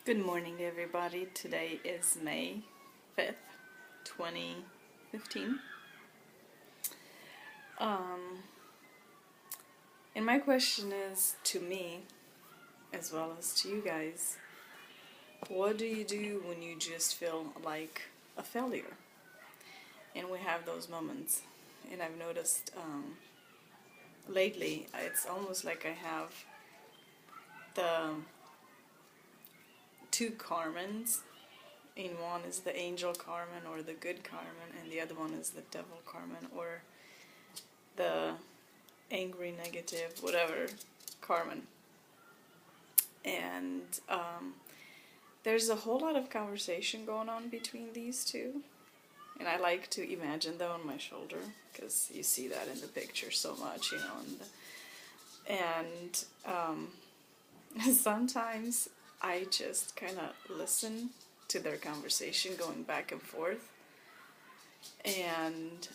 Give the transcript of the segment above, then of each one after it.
Good morning, everybody. Today is May 5th, 2015. Um, and my question is to me, as well as to you guys, what do you do when you just feel like a failure? And we have those moments. And I've noticed lately, it's almost like I have the two Carmens. In one is the angel Carmen or the good Carmen, and the other one is the devil Carmen or the angry, negative, whatever Carmen. And there's a whole lot of conversation going on between these two. And I like to imagine them on my shoulder because you see that in the picture so much, sometimes I just kind of listen to their conversation going back and forth. And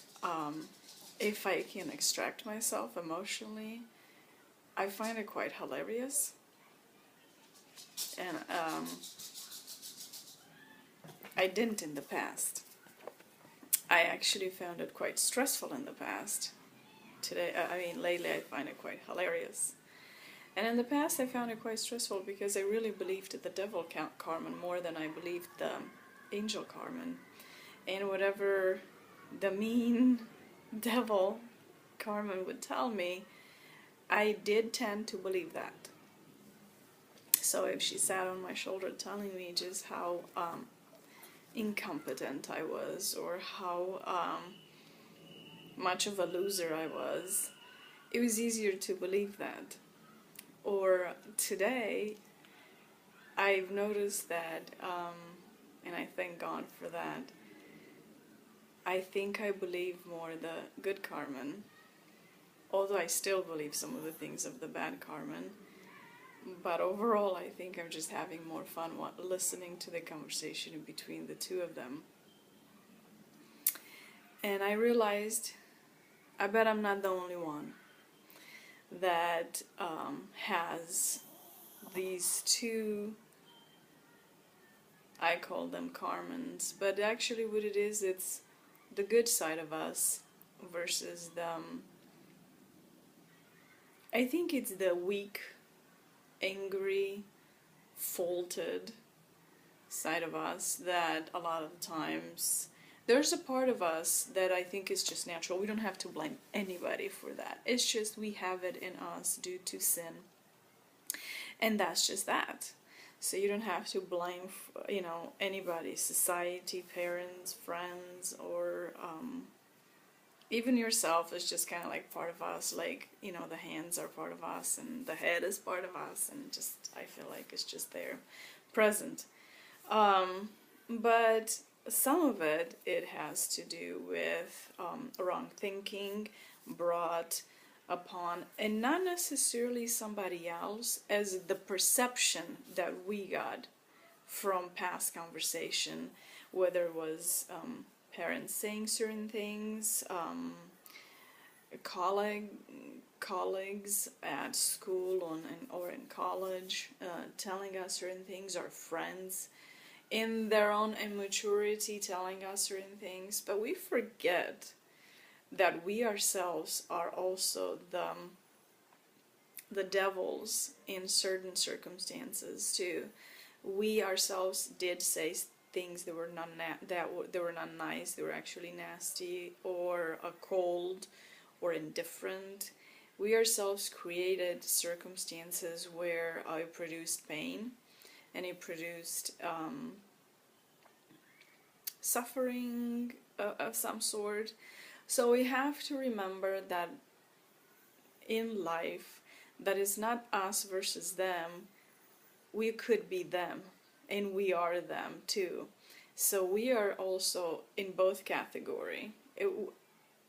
if I can extract myself emotionally, I find it quite hilarious. And I didn't in the past. I actually found it quite stressful in the past. Lately I find it quite hilarious. And in the past I found it quite stressful because I really believed the devil Carmen more than I believed the angel Carmen. And whatever the mean devil Carmen would tell me, I did tend to believe that. So if she sat on my shoulder telling me just how incompetent I was, or how much of a loser I was, it was easier to believe that. Or today, I've noticed that, and I thank God for that, I think I believe more the good Carmen, although I still believe some of the things of the bad Carmen. But overall, I think I'm just having more fun listening to the conversation between the two of them. And I realized, I bet I'm not the only one that has these two, I call them Carmens, but actually what it is, it's the good side of us versus I think it's the weak, angry, faulted side of us that a lot of times there's a part of us that I think is just natural. We don't have to blame anybody for that. It's just we have it in us due to sin. And that's just that. So you don't have to blame, anybody, society, parents, friends, or even yourself is just kind of like part of us. Like, the hands are part of us and the head is part of us, and just, I feel like it's just there, present. But some of it has to do with wrong thinking brought upon, and not necessarily somebody else, as the perception that we got from past conversation, whether it was parents saying certain things, colleagues at school or in college telling us certain things, or friends in their own immaturity telling us certain things. But we forget that we ourselves are also the devils in certain circumstances too. We ourselves did say things that were not they were not nice. They were actually nasty, or cold, or indifferent. We ourselves created circumstances where it produced pain, and it produced suffering of some sort. So we have to remember that in life, that is not us versus them. We could be them, and we are them too. So we are also in both category.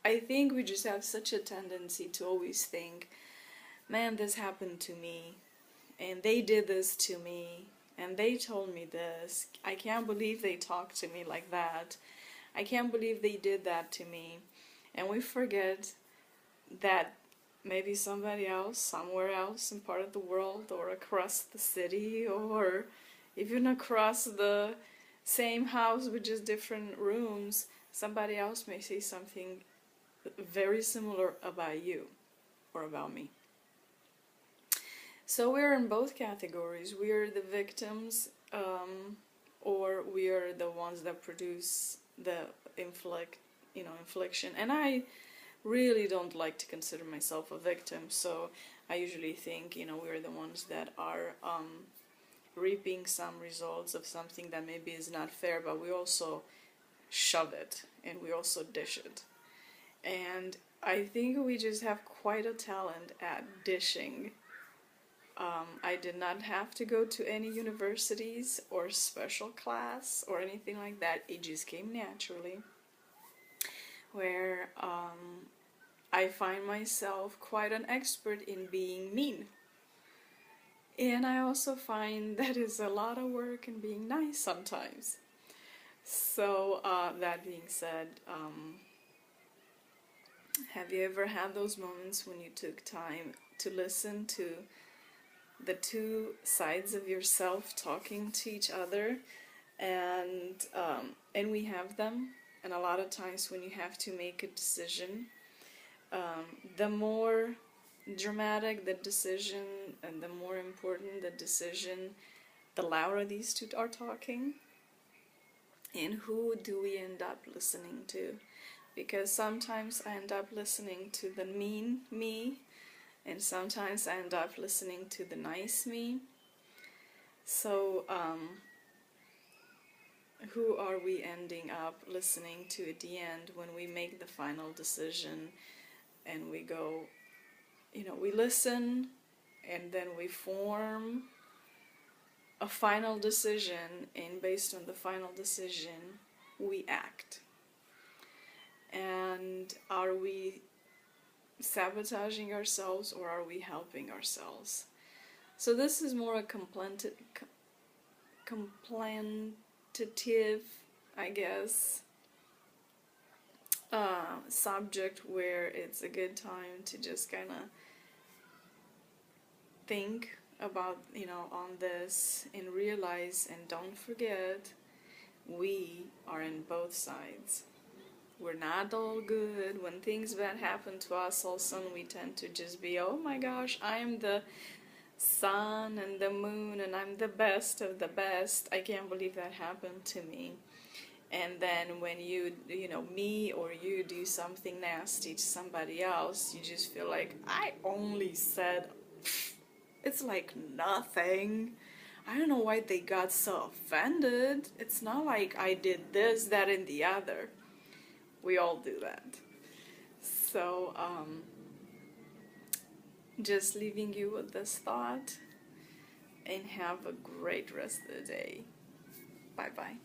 I think we just have such a tendency to always think, man, this happened to me, and they did this to me, and they told me this. I can't believe they talked to me like that. I can't believe they did that to me. And we forget that maybe somebody else, somewhere else in part of the world, or across the city, or even across the same house with just different rooms, somebody else may say something very similar about you or about me. So we're in both categories. We are the victims, or we are the ones that produce the infliction. And I really don't like to consider myself a victim, so I usually think, we're the ones that are reaping some results of something that maybe is not fair, but we also shove it and we also dish it. And I think we just have quite a talent at dishing. I did not have to go to any universities or special class or anything like that. It just came naturally, where I find myself quite an expert in being mean. And I also find that is a lot of work in being nice sometimes. So that being said, have you ever had those moments when you took time to listen to the two sides of yourself talking to each other? And we have them. And a lot of times when you have to make a decision, the more dramatic the decision and the more important the decision, the louder these two are talking. And who do we end up listening to? Because sometimes I end up listening to the mean me, and sometimes I end up listening to the nice me. So who are we ending up listening to at the end when we make the final decision and we go, we listen and then we form a final decision, and based on the final decision we act? And are we sabotaging ourselves or are we helping ourselves? So this is more a contemplative, I guess, subject where it's a good time to just kind of think about, on this and realize, and don't forget, we are in both sides. We're not all good. When things bad happen to us, all of a sudden we tend to just be, oh my gosh, I am the sun and the moon and I'm the best of the best. I can't believe that happened to me. And then when me or you do something nasty to somebody else, you just feel like, I only said, it's like nothing. I don't know why they got so offended. It's not like I did this, that, and the other. We all do that. So, just leaving you with this thought, and have a great rest of the day. Bye-bye.